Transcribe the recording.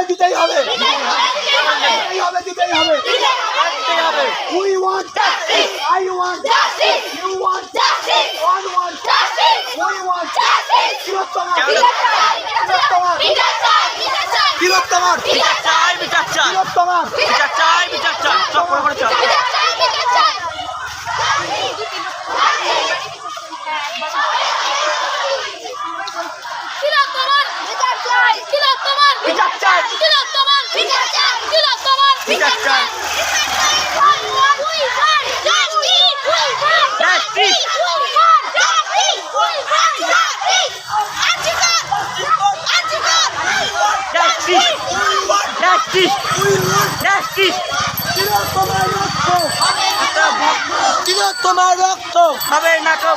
দিতেই হবে। We want justice. I want justice. You want justice. One want justice. We want justice. সব বড় বড় চাই। তোমার রক্ত হবে না তো